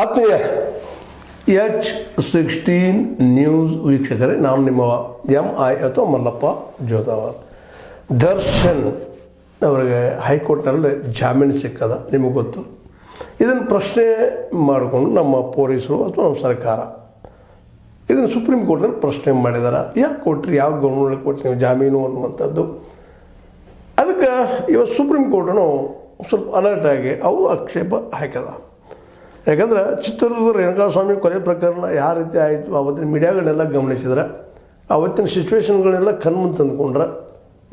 ಆತ್ಮೀಯ H16 news ವೀಕ್ಷಕರೇ, ನಾನು ನಿಮ್ಮ MI ಅಥವಾ ಮಲ್ಲಪ್ಪ ಜೋತಾವರ್. ದರ್ಶನ್ ಅವರಿಗೆ ಹೈಕೋರ್ಟ್ನಲ್ಲಿ ಜಾಮೀನು ಸಿಕ್ಕದ, ನಿಮಗೆ ಗೊತ್ತು. ಇದನ್ನು ಪ್ರಶ್ನೆ ಮಾಡಿಕೊಂಡು ನಮ್ಮ ಪೊಲೀಸರು ಅಥವಾ ನಮ್ಮ ಸರ್ಕಾರ ಇದನ್ನು ಸುಪ್ರೀಂ ಕೋರ್ಟ್ನಲ್ಲಿ ಪ್ರಶ್ನೆ ಮಾಡಿದ್ದಾರೆ. ಯಾಕೆ ಕೊಟ್ರಿ, ಯಾವ ಗೌರ್ಮೆಂಟ್ ಕೊಟ್ಟು ನೀವು ಜಾಮೀನು ಅನ್ನುವಂಥದ್ದು. ಅದಕ್ಕೆ ಇವತ್ತು ಸುಪ್ರೀಂ ಕೋರ್ಟನು ಸ್ವಲ್ಪ ಅಲರ್ಟ್ ಆಗಿ ಅವು ಆಕ್ಷೇಪ ಹಾಕ್ಯದ. ಯಾಕಂದ್ರೆ ಚಿತ್ರದುರ್ಗದ ರೇಣುಕಾಸ್ವಾಮಿ ಕೊಲೆ ಪ್ರಕರಣ ಯಾವ ರೀತಿ ಆಯಿತು, ಅವತ್ತಿನ ಮೀಡಿಯಾಗಳನ್ನೆಲ್ಲ ಗಮನಿಸಿದ್ರೆ, ಅವತ್ತಿನ ಸಿಚುವೇಶನ್ಗಳನ್ನೆಲ್ಲ ಕಣ್ಮುಂದೆ ತಂದುಕೊಂಡ್ರೆ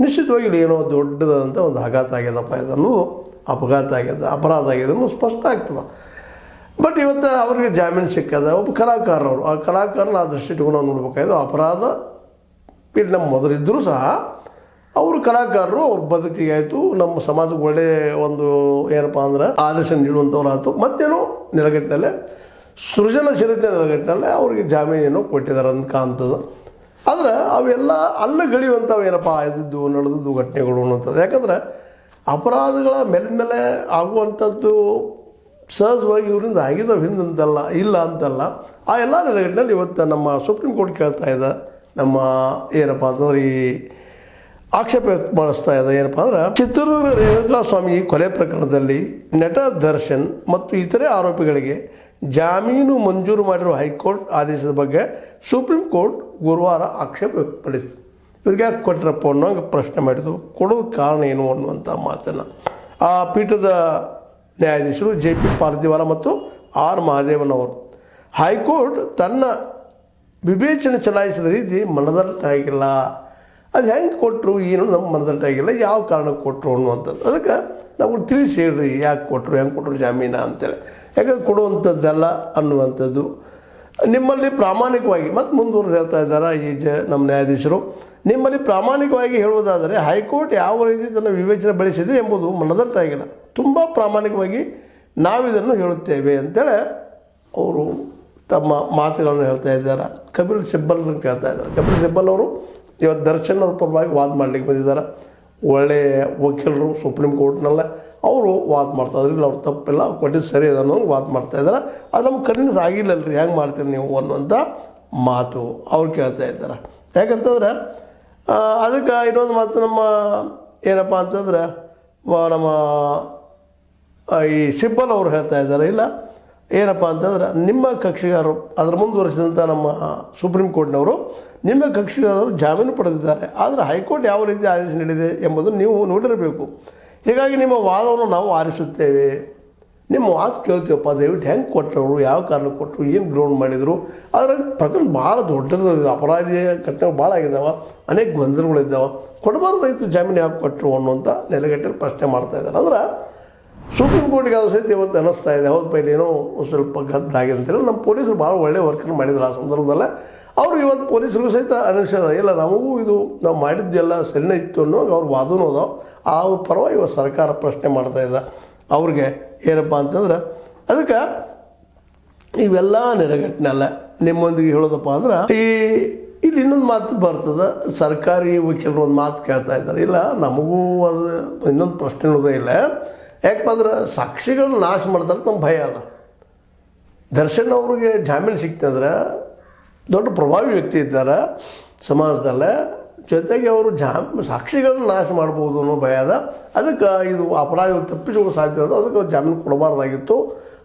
ನಿಶ್ಚಿತವಾಗಿ ಇಲ್ಲಿ ಏನೋ ದೊಡ್ಡದಾದಂಥ ಒಂದು ಆಘಾತ ಆಗ್ಯದಪ್ಪ, ಇದನ್ನು ಅಪಘಾತ ಆಗ್ಯದ, ಅಪರಾಧ ಆಗ್ಯದ ಅನ್ನೋದು ಸ್ಪಷ್ಟ ಆಗ್ತದೆ. ಬಟ್ ಇವತ್ತು ಅವ್ರಿಗೆ ಜಾಮೀನು ಸಿಕ್ಕದ. ಒಬ್ಬ ಕಲಾಕಾರರು, ಆ ಕಲಾಕಾರನ ಆ ದೃಷ್ಟಿ ಇಟ್ಕೊಂಡು ನಾವು ನೋಡ್ಬೇಕಾಯ್ತು. ಅಪರಾಧ ಇಲ್ಲಿ ನಮ್ಮ ಮೊದಲಿದ್ದರೂ ಸಹ ಅವರು ಕಲಾಕಾರರು, ಅವ್ರ ಬದುಕಿಗೆ ಆಯಿತು, ನಮ್ಮ ಸಮಾಜಕ್ಕೆ ಒಳ್ಳೆಯ ಒಂದು ಏನಪ್ಪ ಅಂದ್ರೆ ಆದರ್ಶ ನೀಡುವಂಥವ್ರು ಆಯಿತು. ಮತ್ತೇನೋ ನೆಲಗಟ್ಟಿನಲ್ಲೇ ಸೃಜನಶೀಲತೆ ನೆಲಗಟ್ಟಿನಲ್ಲೇ ಅವ್ರಿಗೆ ಜಾಮೀನೇನೋ ಕೊಟ್ಟಿದ್ದಾರೆ ಅಂತ ಕಾಣ್ತದೆ. ಆದರೆ ಅವೆಲ್ಲ ಅಲ್ಲಗಳಿಯುವಂಥವು ಏನಪ್ಪ ಇದ್ದಿದ್ದು ನಡೆದದ್ದು ಘಟನೆಗಳು ಅನ್ನುವಂಥದ್ದು. ಯಾಕಂದ್ರೆ ಅಪರಾಧಗಳ ಮೇಲೆ ಆಗುವಂಥದ್ದು ಸಹಜವಾಗಿ ಇವರಿಂದ ಆಗಿದ್ದಾವೆ, ಹಿಂದಂತಲ್ಲ, ಇಲ್ಲ ಅಂತಲ್ಲ. ಆ ಎಲ್ಲ ನೆಲಗಟ್ಟಿನಲ್ಲಿ ಇವತ್ತು ನಮ್ಮ ಸುಪ್ರೀಂ ಕೋರ್ಟ್ ಕೇಳ್ತಾ ಇದೆ, ನಮ್ಮ ಏನಪ್ಪ ಅಂತಂದ್ರೆ ಈ ಆಕ್ಷೇಪ ಮಾಡಿಸ್ತಾ ಇದೆ. ಏನಪ್ಪ ಅಂದ್ರೆ ಚಿತ್ರದುರ್ಗ ರೇಣುಕಾಸ್ವಾಮಿ ಕೊಲೆ ಪ್ರಕರಣದಲ್ಲಿ ನಟ ದರ್ಶನ್ ಮತ್ತು ಇತರೆ ಆರೋಪಿಗಳಿಗೆ ಜಾಮೀನು ಮಂಜೂರು ಮಾಡಿರುವ ಹೈಕೋರ್ಟ್ ಆದೇಶದ ಬಗ್ಗೆ ಸುಪ್ರೀಂ ಕೋರ್ಟ್ ಗುರುವಾರ ಆಕ್ಷೇಪ ವ್ಯಕ್ತಪಡಿಸಿತು. ಇವ್ರಿಗೆ ಯಾಕೆ ಕೊಟ್ಟರಪ್ಪ ಅನ್ನೋ ಪ್ರಶ್ನೆ ಮಾಡಿತು. ಕೊಡೋದು ಕಾರಣ ಏನು ಅನ್ನುವಂಥ ಮಾತನ್ನು ಆ ಪೀಠದ ನ್ಯಾಯಾಧೀಶರು JP ಪಾರ್ದಿವಾಲ ಮತ್ತು R ಮಹದೇವನವರು, ಹೈಕೋರ್ಟ್ ತನ್ನ ವಿವೇಚನೆ ಚಲಾಯಿಸಿದ ರೀತಿ ಮನದಟ್ಟಾಗಿಲ್ಲ. ಅದು ಹೆಂಗೆ ಕೊಟ್ಟರು, ಏನು ನಮ್ಮ ಮನದಟ್ಟಾಗಿಲ್ಲ, ಯಾವ ಕಾರಣಕ್ಕೆ ಕೊಟ್ಟರು ಅನ್ನುವಂಥದ್ದು. ಅದಕ್ಕೆ ನಾವು ತಿಳಿಸಿ ಹೇಳ್ರಿ, ಯಾಕೆ ಕೊಟ್ಟರು, ಹೆಂಗೆ ಕೊಟ್ಟರು ಜಾಮೀನ ಅಂತೇಳಿ. ಯಾಕಂದ್ರೆ ಕೊಡುವಂಥದ್ದಲ್ಲ ಅನ್ನುವಂಥದ್ದು ನಿಮ್ಮಲ್ಲಿ ಪ್ರಾಮಾಣಿಕವಾಗಿ ಮತ್ತು ಮುಂದುವರೆದು ಹೇಳ್ತಾ ಇದ್ದಾರೆ ಈ ನಮ್ಮ ನ್ಯಾಯಾಧೀಶರು. ನಿಮ್ಮಲ್ಲಿ ಪ್ರಾಮಾಣಿಕವಾಗಿ ಹೇಳುವುದಾದರೆ ಹೈಕೋರ್ಟ್ ಯಾವ ರೀತಿ ತನ್ನ ವಿವೇಚನೆ ಬಳಸಿದೆ ಎಂಬುದು ಮನದಟ್ಟಾಗಿಲ್ಲ. ತುಂಬ ಪ್ರಾಮಾಣಿಕವಾಗಿ ನಾವಿದನ್ನು ಹೇಳುತ್ತೇವೆ ಅಂತೇಳಿ ಅವರು ತಮ್ಮ ಮಾತುಗಳನ್ನು ಹೇಳ್ತಾ ಇದ್ದಾರೆ. ಕಪಿಲ್ ಸಿಬ್ಬಲ್ನ ಕೇಳ್ತಾ ಇದ್ದಾರೆ. ಕಪಿಲ್ ಸಿಬ್ಬಲ್ ಅವರು ಇವತ್ತು ದರ್ಶನ್ ಅವ್ರ ಪರವಾಗಿ ವಾದ ಮಾಡಲಿಕ್ಕೆ ಬಂದಿದ್ದಾರೆ. ಒಳ್ಳೆಯ ವಕೀಲರು ಸುಪ್ರೀಂ ಕೋರ್ಟ್ನಲ್ಲ, ಅವರು ವಾದ ಮಾಡ್ತಾಯಿದ್ರು. ಇಲ್ಲ ಅವ್ರು ತಪ್ಪಿಲ್ಲ, ಕೊಟ್ಟಿದ್ದು ಸರಿ ಇದೆ ಅನ್ನೋ ವಾದ ಮಾಡ್ತಾಯಿದ್ದಾರೆ. ಅದು ನಮ್ಗೆ ಕನ್ವಿನ್ಸ್ ಆಗಿಲ್ಲಲ್ರಿ, ಹೆಂಗೆ ಮಾಡ್ತೀರಿ ನೀವು ಅನ್ನುವಂಥ ಮಾತು ಅವ್ರು ಕೇಳ್ತಾ ಇದ್ದಾರೆ. ಯಾಕಂತಂದ್ರೆ ಅದಕ್ಕೆ ಇನ್ನೊಂದು ಮಾತು ನಮ್ಮ ಏನಪ್ಪ ಅಂತಂದ್ರೆ ನಮ್ಮ ಈ ಸಿಬ್ಬಲ್ ಅವರು ಹೇಳ್ತಾ ಇದ್ದಾರೆ, ಇಲ್ಲ ಏನಪ್ಪ ಅಂತಂದ್ರೆ ನಿಮ್ಮ ಕಕ್ಷಿಗಾರರು ಅದರ ಮುಂದುವರೆಸಿದಂಥ ನಮ್ಮ ಸುಪ್ರೀಂ ಕೋರ್ಟ್ನವರು ನಿಮ್ಮ ಕಕ್ಷಿಗಾರರು ಜಾಮೀನು ಪಡೆದಿದ್ದಾರೆ. ಆದರೆ ಹೈಕೋರ್ಟ್ ಯಾವ ರೀತಿ ಆದೇಶ ನೀಡಿದೆ ಎಂಬುದನ್ನು ನೀವು ನೋಡಿರಬೇಕು. ಹೀಗಾಗಿ ನಿಮ್ಮ ವಾದವನ್ನು ನಾವು ಆರಿಸುತ್ತೇವೆ, ನಿಮ್ಮ ವಾದ ಕೇಳ್ತೀವಪ್ಪ, ದಯವಿಟ್ಟು ಹೆಂಗೆ ಕೊಟ್ಟರು, ಯಾವ ಕಾರಣಕ್ಕೆ ಕೊಟ್ಟರು, ಏನು ಗ್ರೌಂಡ್ ಮಾಡಿದರು. ಆದರೆ ಪ್ರಕರಣ ಭಾಳ ದೊಡ್ಡದು, ಅಪರಾಧಿಯ ಘಟನೆಗಳು ಭಾಳ ಆಗಿದ್ದಾವೆ, ಅನೇಕ ಗೊಂದಲಗಳಿದ್ದಾವೆ, ಕೊಡಬಾರ್ದಾಯಿತು ಜಾಮೀನು ಯಾಕೆ ಕೊಟ್ಟರು ಅನ್ನುವಂಥ ನೆಲೆಗಟ್ಟಲ್ಲಿ ಪ್ರಶ್ನೆ ಮಾಡ್ತಾಯಿದ್ದಾರೆ. ಅಂದ್ರೆ ಸುಪ್ರೀಂ ಕೋರ್ಟ್ಗೆ ಅದು ಸಹಿತ ಇವತ್ತು ಅನ್ನಿಸ್ತಾ ಇದೆ, ಹೌದು ಪೈಲಿ ಏನೋ ಸ್ವಲ್ಪ ಗದ್ದಾಗಿದೆ ಅಂತೇಳಿ. ನಮ್ಮ ಪೊಲೀಸರು ಭಾಳ ಒಳ್ಳೆಯ ವರ್ಕನ್ನು ಮಾಡಿದ್ರು ಆ ಸಂದರ್ಭದಲ್ಲೇ. ಅವರು ಇವತ್ತು ಪೊಲೀಸರಿಗೂ ಸಹಿತ ಅನಿಸ್ತದ, ಇಲ್ಲ ನಮಗೂ ಇದು ನಾವು ಮಾಡಿದ್ದೆಲ್ಲ ಸರಿನೇ ಇತ್ತು ಅನ್ನೋ ಅವ್ರ ವಾದನೂ ಅದಾವ. ಆ ಪರವಾಗಿ ಇವತ್ತು ಸರ್ಕಾರ ಪ್ರಶ್ನೆ ಮಾಡ್ತಾಯಿದ್ದ ಅವ್ರಿಗೆ ಏನಪ್ಪ ಅಂತಂದ್ರೆ. ಅದಕ್ಕೆ ಇವೆಲ್ಲ ನೆಲೆಗಟ್ಟಿನಲ್ಲ ನಿಮ್ಮೊಂದಿಗೆ ಹೇಳೋದಪ್ಪ ಅಂದ್ರೆ ಇಲ್ಲಿ ಇನ್ನೊಂದು ಮಾತು ಬರ್ತದೆ. ಸರ್ಕಾರಿ ವಕೀಲರು ಒಂದು ಮಾತು ಕೇಳ್ತಾ ಇದ್ದಾರೆ, ಇಲ್ಲ ನಮಗೂ ಅದು ಇನ್ನೊಂದು ಪ್ರಶ್ನೆ ಅನ್ನೋದೇ ಇಲ್ಲ. ಯಾಕಪ್ಪ ಅಂದ್ರೆ ಸಾಕ್ಷಿಗಳನ್ನ ನಾಶ ಮಾಡ್ತಾರೆ, ನಮ್ಮ ಭಯ ಅದ. ದರ್ಶನ್ ಅವ್ರಿಗೆ ಜಾಮೀನು ಸಿಕ್ತಂದ್ರೆ ದೊಡ್ಡ ಪ್ರಭಾವಿ ವ್ಯಕ್ತಿ ಇದ್ದಾರೆ ಸಮಾಜದಲ್ಲೇ, ಜೊತೆಗೆ ಅವರು ಸಾಕ್ಷಿಗಳನ್ನ ನಾಶ ಮಾಡ್ಬೋದು ಅನ್ನೋ ಭಯ ಅದ. ಅದಕ್ಕೆ ಇದು ಅಪರಾಧ ತಪ್ಪಿಸಿಕೊಳ್ಳೋ ಸಾಧ್ಯ ಅದ. ಅದಕ್ಕೆ ಅವ್ರು ಜಾಮೀನು ಕೊಡಬಾರ್ದಾಗಿತ್ತು,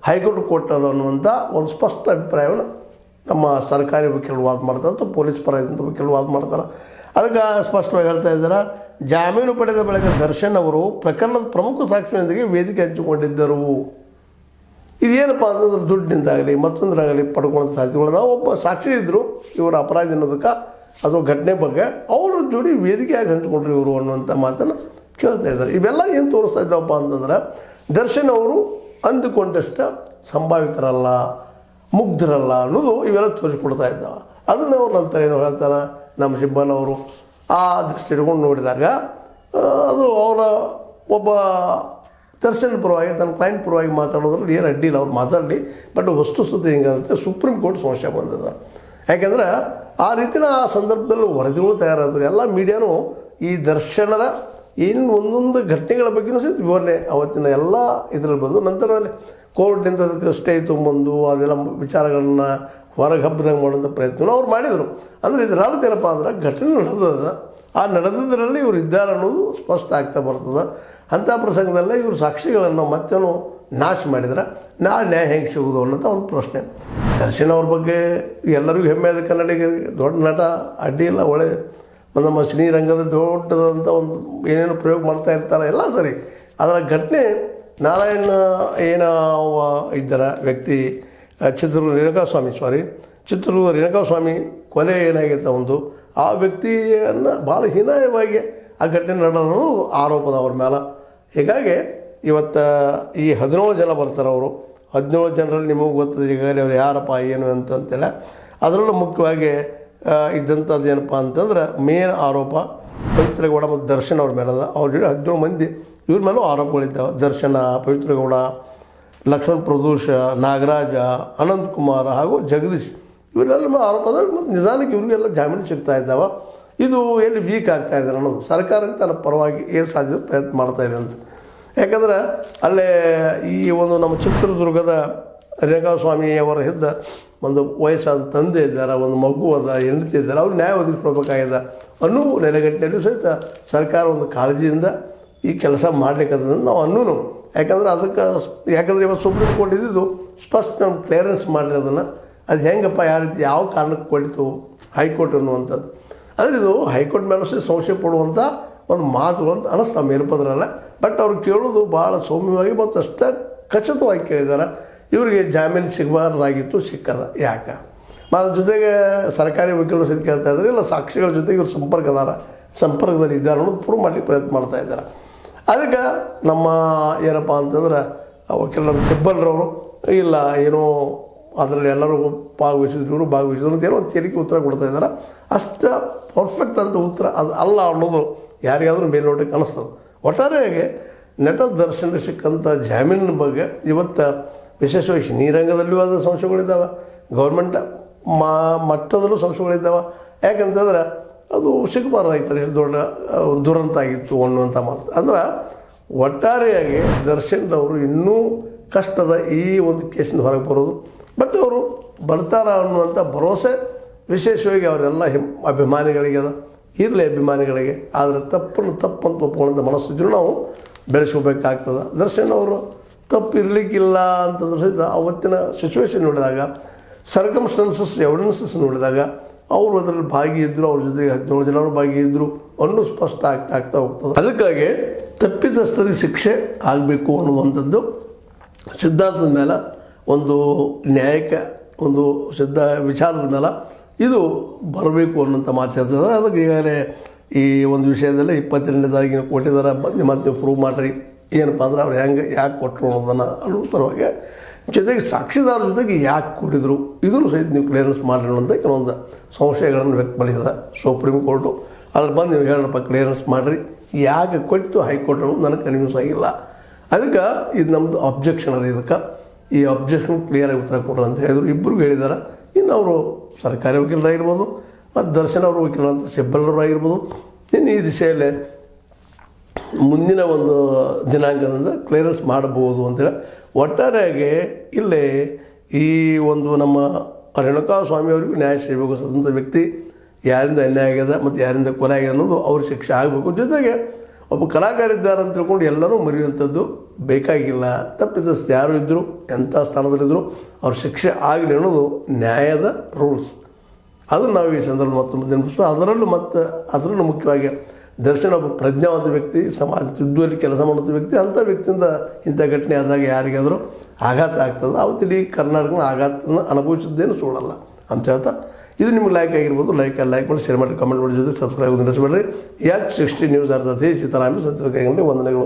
ಹೈಕೋರ್ಟ್ ಕೊಟ್ಟದು ಅನ್ನುವಂಥ ಒಂದು ಸ್ಪಷ್ಟ ಅಭಿಪ್ರಾಯವನ್ನು ನಮ್ಮ ಸರ್ಕಾರಿ ವಕೀಲರು ವಾದ ಮಾಡ್ತಾರೆ ಅಥವಾ ಪೊಲೀಸ್ ಪರ ಇದ್ದಂಥ ವಕೀಲರು ವಾದ ಮಾಡ್ತಾರೆ. ಅದಕ್ಕೆ ಸ್ಪಷ್ಟವಾಗಿ ಹೇಳ್ತಾ ಇದ್ದಾರೆ, ಜಾಮೀನು ಪಡೆದ ಬಳಿಕ ದರ್ಶನ್ ಅವರು ಪ್ರಕರಣದ ಪ್ರಮುಖ ಸಾಕ್ಷಿಯೊಂದಿಗೆ ವೇದಿಕೆ ಹಂಚಿಕೊಂಡಿದ್ದರು. ಇದೇನಪ್ಪ ಅಂತಂದ್ರೆ ದುಡ್ಡಿನಿಂದಾಗಲಿ ಮತ್ತೊಂದರಾಗಲಿ ಪಡ್ಕೊಳ್ಳೋ ಸಾಧ್ಯತೆಗಳದ. ಒಬ್ಬ ಸಾಕ್ಷಿ ಇದ್ದರು ಇವರು ಅಪರಾಧ ಅನ್ನೋದಕ್ಕೆ ಅಥವಾ ಘಟನೆ ಬಗ್ಗೆ, ಅವ್ರ ಜೋಡಿ ವೇದಿಕೆಯಾಗಿ ಹಂಚ್ಕೊಂಡ್ರು ಇವರು ಅನ್ನುವಂಥ ಮಾತನ್ನು ಕೇಳ್ತಾ ಇದ್ದಾರೆ. ಇವೆಲ್ಲ ಏನು ತೋರಿಸ್ತಾ ಇದ್ದಾವಪ್ಪ ಅಂತಂದ್ರೆ ದರ್ಶನ್ ಅವರು ಅಂದುಕೊಂಡಷ್ಟು ಸಂಭಾವಿತರಲ್ಲ, ಮುಗ್ಧರಲ್ಲ ಅನ್ನೋದು ಇವೆಲ್ಲ ತೋರಿಸ್ಕೊಡ್ತಾ ಇದ್ದಾವೆ. ಅದನ್ನು ಅವ್ರು ನಂತರ ಏನು ಹೇಳ್ತಾರೆ, ನಮ್ಮ ಸಿಬ್ಬಲ್ ಅವರು ಆ ದೃಷ್ಟಿ ಇಟ್ಕೊಂಡು ನೋಡಿದಾಗ ಅದು ಅವರ ಒಬ್ಬ ದರ್ಶನ್ ಪರವಾಗಿ ತನ್ನ ಕ್ಲೈಂಟ್ ಪರವಾಗಿ ಮಾತಾಡೋದ್ರಲ್ಲಿ ಏನು ಅಡ್ಡಿ ಇಲ್ಲ, ಅವ್ರು ಮಾತಾಡಲಿ. ಬಟ್ ವಸ್ತುಸ್ಥಿತಿ ಹಿಂಗಂತೆ ಸುಪ್ರೀಂ ಕೋರ್ಟ್ ಸಮಸ್ಯೆ ಬಂದಿದೆ. ಯಾಕೆಂದ್ರೆ ಆ ರೀತಿನ ಆ ಸಂದರ್ಭದಲ್ಲಿ ವರದಿಗಳು ತಯಾರಾದರು. ಎಲ್ಲ ಮೀಡಿಯಾನು ಈ ದರ್ಶನರ ಏನು ಒಂದೊಂದು ಘಟನೆಗಳ ಬಗ್ಗೆಯೂ ಸಹಿತ ವಿವರಣೆ ಅವತ್ತಿನ ಎಲ್ಲ ಇದರಲ್ಲಿ ಬಂದು ನಂತರದಲ್ಲಿ ಕೋರ್ಟ್ನಿಂದ ಅದಕ್ಕೆ ಸ್ಟೇ ತೊಗೊಂಬಂದು ಅದೆಲ್ಲ ವಿಚಾರಗಳನ್ನ ಹೊರಗೆ ಹಬ್ಬದಂಗೆ ಮಾಡುವಂಥ ಪ್ರಯತ್ನ ಅವ್ರು ಮಾಡಿದರು. ಅಂದರೆ ಇದರರ್ಥ ಏನಪ್ಪ ಅಂದ್ರೆ ಘಟನೆ ನಡೆದದ, ಆ ನಡೆದದ್ರಲ್ಲಿ ಇವರು ಇದ್ದಾರೆ ಅನ್ನೋದು ಸ್ಪಷ್ಟ ಆಗ್ತಾ ಬರ್ತದೆ. ಅಂಥ ಪ್ರಸಂಗದಲ್ಲೇ ಇವರು ಸಾಕ್ಷಿಗಳನ್ನು ಮತ್ತೇನು ನಾಶ ಮಾಡಿದ್ರೆ ನಾಳೆ ನ್ಯಾಯ ಹೆಂಗೆ ಸಿಗೋದು ಅನ್ನೋಂಥ ಒಂದು ಪ್ರಶ್ನೆ. ದರ್ಶನ್ ಅವ್ರ ಬಗ್ಗೆ ಎಲ್ಲರಿಗೂ ಹೆಮ್ಮೆಯಾದ ಕನ್ನಡಿಗರಿಗೆ ದೊಡ್ಡ ನಟ, ಅಡ್ಡಿ ಇಲ್ಲ, ಒಳ್ಳೆ ನಮ್ಮ ಸಿನಿರಂಗದ ದೊಡ್ಡದಂಥ ಒಂದು ಏನೇನು ಪ್ರಯೋಗ ಮಾಡ್ತಾ ಇರ್ತಾರೆ ಎಲ್ಲ ಸರಿ. ಅದರ ಘಟನೆ ನಾರಾಯಣ ಏನೋ ಇದ್ದರ ವ್ಯಕ್ತಿ ಚಿತ್ರದುರ್ಗ ರೇಣುಕಾಸ್ವಾಮಿ ಕೊಲೆ ಏನಾಗಿತ್ತು ಒಂದು, ಆ ವ್ಯಕ್ತಿಯನ್ನು ಭಾಳ ಹೀನಾಯವಾಗಿ ಆ ಘಟನೆ ನಡೆದು ಆರೋಪದ ಅವ್ರ ಮೇಲೆ. ಹೀಗಾಗಿ ಇವತ್ತು ಈ 17 ಜನ ಬರ್ತಾರೆ. ಅವರು 17 ಜನರಲ್ಲಿ ನಿಮಗೆ ಗೊತ್ತದೆ ಈಗಾಗಲೇ ಅವ್ರು ಯಾರಪ್ಪ ಏನು ಅಂತೇಳಿ. ಅದರಲ್ಲೂ ಮುಖ್ಯವಾಗಿ ಇದ್ದಂಥದ್ದು ಏನಪ್ಪ ಅಂತಂದ್ರೆ ಮೇನ್ ಆರೋಪ ಪವಿತ್ರಗೌಡ ಮತ್ತು ದರ್ಶನ್ ಅವ್ರ ಮೇಲೆ ಅದ. ಅವ್ರ ಜೊತೆ 17 ಮಂದಿ ಇವ್ರ ಮೇಲೂ ಆರೋಪಗಳಿದ್ದಾವೆ. ದರ್ಶನ, ಪವಿತ್ರಗೌಡ, ಲಕ್ಷ್ಮಣ್ ಪ್ರದೋಷ, ನಾಗರಾಜ, ಅನಂತಕುಮಾರ್ ಹಾಗೂ ಜಗದೀಶ್ ಇವರೆಲ್ಲ ಮೇಲೆ ಆರೋಪ ಅದ. ಮತ್ತು ನಿಧಾನಕ್ಕೆ ಇವ್ರಿಗೆಲ್ಲ ಜಾಮೀನು ಸಿಗ್ತಾ ಇದ್ದಾವೆ. ಇದು ಎಲ್ಲಿ ವೀಕ್ ಆಗ್ತಾ ಇದೆ ಅನ್ನೋದು ಸರ್ಕಾರ ತನ್ನ ಪರವಾಗಿ ಏನು ಸಾಧ್ಯ ಪ್ರಯತ್ನ ಮಾಡ್ತಾಯಿದೆ ಅಂತ. ಯಾಕಂದ್ರೆ ಅಲ್ಲೇ ಈ ಒಂದು ನಮ್ಮ ಚಿತ್ರದುರ್ಗದ ರೇಣುಕಾಸ್ವಾಮಿಯವರ ಹಿಂದೆ ಒಂದು ವಯಸ್ಸಾದ ತಂದೆ ಇದ್ದಾರೆ, ಒಂದು ಮಗು ಅದ, ಹೆಂಡತಿ ಇದ್ದಾರೆ, ಅವ್ರು ನ್ಯಾಯ ಒದಗಿಸ್ಕೊಳ್ಬೇಕಾಗಿದೆ ಅನ್ನೋ ನೆಲೆಗಟ್ಟಿನಲ್ಲೂ ಸಹಿತ ಸರ್ಕಾರ ಒಂದು ಕಾಳಜಿಯಿಂದ ಈ ಕೆಲಸ ಮಾಡಲಿಕ್ಕಂತ ನಾವು ಅನ್ನೂ. ಯಾಕಂದ್ರೆ ಇವತ್ತು ಸುಪ್ರೀಂ ಕೋರ್ಟ್ ಇದ್ದಿದ್ದು ಸ್ಪಷ್ಟ ನಮ್ಗೆ ಕ್ಲಿಯರೆನ್ಸ್ ಮಾಡಿರಿ ಅದನ್ನು. ಅದು ಹೆಂಗಪ್ಪ ಯಾವ ರೀತಿ ಯಾವ ಕಾರಣಕ್ಕೆ ಕೊಟ್ಟಿತು ಹೈಕೋರ್ಟ್ ಅನ್ನುವಂಥದ್ದು. ಅಂದರೆ ಇದು ಹೈಕೋರ್ಟ್ ಮೇಲೂ ಸಹ ಸಂಶಯ ಪಡುವಂಥ ಒಂದು ಮಾತುಗಳು ಅಂತ ಅನ್ನಿಸ್ತಾ ಮೇಲ್ಪದ್ರಲ್ಲ. ಬಟ್ ಅವ್ರು ಕೇಳೋದು ಭಾಳ ಸೌಮ್ಯವಾಗಿ ಮತ್ತು ಅಷ್ಟೇ ಖಚಿತವಾಗಿ ಕೇಳಿದ್ದಾರೆ. ಇವರಿಗೆ ಜಾಮೀನು ಸಿಗಬಾರ್ದಾಗಿತ್ತು, ಸಿಕ್ಕದ ಯಾಕೆ? ಅದ್ರ ಜೊತೆಗೆ ಸರ್ಕಾರಿ ವಕೀಲರು ಸಹಿತ ಕೇಳ್ತಾ ಇದ್ದಾರೆ, ಇಲ್ಲ ಸಾಕ್ಷಿಗಳ ಜೊತೆಗೆ ಇವರು ಸಂಪರ್ಕದಲ್ಲಿ ಇದ್ದಾರೆ ಅನ್ನೋದು ಪ್ರೂವ್ ಮಾಡಲಿಕ್ಕೆ ಪ್ರಯತ್ನ ಮಾಡ್ತಾ ಇದ್ದಾರೆ. ಅದಕ್ಕೆ ನಮ್ಮ ಏನಪ್ಪ ಅಂತಂದ್ರೆ ವಕೀಲರ ಸಿಬ್ಬಲ್ರವರು ಇಲ್ಲ ಏನೋ ಅದರಲ್ಲಿ ಎಲ್ಲರೂ ಭಾಗವಹಿಸಿದ್ರು ಅಂತ ಏನೋ ಒಂದು ತೆರಿಗೆ ಉತ್ತರ ಕೊಡ್ತಾ ಇದ್ದಾರೆ. ಅಷ್ಟು ಪರ್ಫೆಕ್ಟ್ ಅಂತ ಉತ್ತರ ಅದು ಅಲ್ಲ ಅನ್ನೋದು ಯಾರಿಗಾದ್ರೂ ಮೇಲ್ನೋಟಕ್ಕೆ ಅನ್ನಿಸ್ತದೆ. ಒಟ್ಟಾರೆಯಾಗಿ ನಟ ದರ್ಶನ ಸಿಕ್ಕಂಥ ಜಾಮೀನಿನ ಬಗ್ಗೆ ಇವತ್ತು ವಿಶೇಷವಾಗಿ ಸಿನಿರಂಗದಲ್ಲೂ ಆದ ಸಂಶಯಗಳಿದ್ದಾವೆ, ಗೌರ್ಮೆಂಟ್ ಮಟ್ಟದಲ್ಲೂ ಸಂಶಯಗಳಿದ್ದಾವೆ. ಯಾಕಂತಂದ್ರೆ ಅದು ಸಿಗಬಾರ್ದಾಗಿತ್ತು, ಎಷ್ಟು ದೊಡ್ಡ ದುರಂತ ಆಗಿತ್ತು ಅನ್ನುವಂಥ ಮಾತು. ಅಂದ್ರೆ ಒಟ್ಟಾರೆಯಾಗಿ ದರ್ಶನ್ ಅವರು ಇನ್ನೂ ಕಷ್ಟದ ಈ ಒಂದು ಕೇಸಿನ ಹೊರಗೆ ಬರೋದು. ಬಟ್ ಅವರು ಬರ್ತಾರ ಅನ್ನುವಂಥ ಭರವಸೆ ವಿಶೇಷವಾಗಿ ಅವರೆಲ್ಲ ಅಭಿಮಾನಿಗಳಿಗೆ ಅದ. ಇರಲಿ ಅಭಿಮಾನಿಗಳಿಗೆ, ಆದರೆ ತಪ್ಪಂತ ಒಪ್ಕೊಳ್ಳೋಂಥ ಮನಸ್ಥಿತಿನೂ ನಾವು ಬೆಳೆಸ್ಕೋಬೇಕಾಗ್ತದೆ. ದರ್ಶನ್ ಅವರು ತಪ್ಪು ಇರಲಿಕ್ಕಿಲ್ಲ ಅಂತಂದ್ರೆ ಸಹಿತ ಅವತ್ತಿನ ಸಿಚುವೇಶನ್ ನೋಡಿದಾಗ, ಸರ್ಕಮ್ಸ್ಟೆನ್ಸಸ್ ಎವಿಡೆನ್ಸಸ್ ನೋಡಿದಾಗ ಅವರು ಅದರಲ್ಲಿ ಭಾಗಿಯಿದ್ದರು, ಅವ್ರ ಜೊತೆಗೆ 17 ಜನರು ಭಾಗಿಯಿದ್ದರು ಅನ್ನೂ ಸ್ಪಷ್ಟ ಆಗ್ತಾ ಹೋಗ್ತದೆ. ಅದಕ್ಕಾಗಿ ತಪ್ಪಿತಸ್ಥರಿಗೆ ಶಿಕ್ಷೆ ಆಗಬೇಕು ಅನ್ನುವಂಥದ್ದು ಸಿದ್ಧಾಂತದ ಮೇಲೆ, ಒಂದು ನ್ಯಾಯಕ್ಕೆ ಒಂದು ವಿಚಾರದ ಮೇಲೆ ಇದು ಬರಬೇಕು ಅನ್ನೋಂಥ ಮಾತಾಡ್ತಿದ್ದಾರೆ. ಅದಕ್ಕೆ ಈಗಾಗಲೇ ಈ ಒಂದು ವಿಷಯದಲ್ಲಿ 22ನೇ ತಾರೀಕಿನ ಕೊಟ್ಟಿದ್ದಾರೆ. ಮತ್ತೆ ನೀವು ಪ್ರೂವ್ ಮಾಡಿರಿ ಏನಪ್ಪ ಅಂದ್ರೆ ಅವ್ರು ಯಾಕೆ ಕೊಟ್ಟರು ಅನ್ನೋದನ್ನು ಅನ್ನೋ ಪರವಾಗಿ, ಜೊತೆಗೆ ಸಾಕ್ಷಿದಾರ ಜೊತೆಗೆ ಯಾಕೆ ಕೊಟ್ಟಿದ್ರು ಇದನ್ನು ಸಹಿತ ನೀವು ಕ್ಲಿಯರೆನ್ಸ್ ಮಾಡಿರಿ ಅನ್ನೋಂಥ ಕೆಲವೊಂದು ಸಂಶಯಗಳನ್ನು ವ್ಯಕ್ತಪಡಿಸಿದೆ ಸುಪ್ರೀಂ ಕೋರ್ಟು. ಅದ್ರ ಬಂದು ನೀವು ಹೇಳಪ್ಪ ಕ್ಲಿಯರೆನ್ಸ್ ಮಾಡಿರಿ, ಯಾಕೆ ಕೊಟ್ಟು ಹೈಕೋರ್ಟ್ ಅನ್ನೋದು ನನಗೆ ಕನ್ವಿನ್ಸ್ ಆಗಿಲ್ಲ. ಅದಕ್ಕೆ ಇದು ನಮ್ಮದು ಅಬ್ಜೆಕ್ಷನ್ ಅದ. ಇದಕ್ಕೆ ಈ ಅಬ್ಜೆಕ್ಷನ್ ಕ್ಲಿಯರಾಗಿ ಉತ್ತರ ಕೊಡ್ರಿ ಅಂತ ಹೇಳಿದ್ರು. ಇಬ್ಬರಿಗೂ ಹೇಳಿದ್ದಾರೆ. ಇನ್ನು ಅವರು ಸರ್ಕಾರಿ ವಕೀಲರಾಗಿರ್ಬೋದು ಮತ್ತು ದರ್ಶನ್ ಅವರು ವಕೀಲರಂತ ಹೆಬ್ಬೆಲ್ಲರಾಗಿರ್ಬೋದು. ಇನ್ನು ಈ ದಿಶೆಯಲ್ಲೇ ಮುಂದಿನ ಒಂದು ದಿನಾಂಕದಿಂದ ಕ್ಲಿಯರೆನ್ಸ್ ಮಾಡಬಹುದು ಅಂತೇಳಿ ಒಟ್ಟಾರೆಯಾಗಿ ಇಲ್ಲೇ ಈ ಒಂದು ನಮ್ಮ ರೇಣುಕಾಸ್ವಾಮಿ ಅವರಿಗೂ ನ್ಯಾಯ ಸಿಗಬೇಕು. ಸ್ವತಂತ್ರ ವ್ಯಕ್ತಿ ಯಾರಿಂದ ಅನ್ಯಾಯ ಆಗ್ಯದ ಮತ್ತು ಯಾರಿಂದ ಕೊಲೆ ಆಗ್ಯದ ಅನ್ನೋದು ಅವ್ರ ಶಿಕ್ಷೆ ಆಗಬೇಕು. ಜೊತೆಗೆ ಒಬ್ಬ ಕಲಾಕಾರ ಇದ್ದಾರೆ ಅಂತ ತಿಳ್ಕೊಂಡು ಎಲ್ಲರೂ ಮರೆಯುವಂಥದ್ದು ಬೇಕಾಗಿಲ್ಲ. ತಪ್ಪಿದಷ್ಟು ಯಾರು ಇದ್ದರು, ಎಂಥ ಸ್ಥಾನದಲ್ಲಿದ್ದರು, ಅವ್ರ ಶಿಕ್ಷೆ ಆಗಲಿ ಅನ್ನೋದು ನ್ಯಾಯದ ರೂಲ್ಸ್. ಅದನ್ನು ನಾವು ಈ ಸಂದರ್ಭ ಮತ್ತು ನೆನಪಿಸ್ತಾ ಅದರಲ್ಲೂ ಮುಖ್ಯವಾಗಿ ದರ್ಶನ್ ಒಬ್ಬ ಪ್ರಜ್ಞಾವಂತ ವ್ಯಕ್ತಿ, ಸಮಾಜ ತಿದ್ದುವಲ್ಲಿ ಕೆಲಸ ಮಾಡುವಂಥ ವ್ಯಕ್ತಿ. ಅಂಥ ವ್ಯಕ್ತಿಯಿಂದ ಇಂಥ ಘಟನೆ ಆದಾಗ ಯಾರಿಗಾದರೂ ಆಘಾತ ಆಗ್ತದೆ. ಅವತ್ತು ಇಡೀ ಕರ್ನಾಟಕನ ಆಘಾತನ ಅನುಭವಿಸಿದ್ದೇನು ಸುಳ್ಳಲ್ಲ ಅಂತ ಹೇಳ್ತಾ, ಇದು ನಿಮ್ಗೆ ಲೈಕ್ ಆಗಿರ್ಬೋದು. ಲೈಕ್ ಮಾಡಿ, ಶೇರ್ ಮಾಡಿ, ಕಮೆಂಟ್ ಮಾಡಿ, ಜೊತೆ ಸಬ್ಸ್ಕ್ರೈಬ್ ನಿಲ್ಲಿಸಬೇಡ್ರಿ. H60 ನ್ಯೂಸ್ ಅರ್ಥಾತ್ ಸೀತಾರಾಮ ವಂದನೆಗಳು.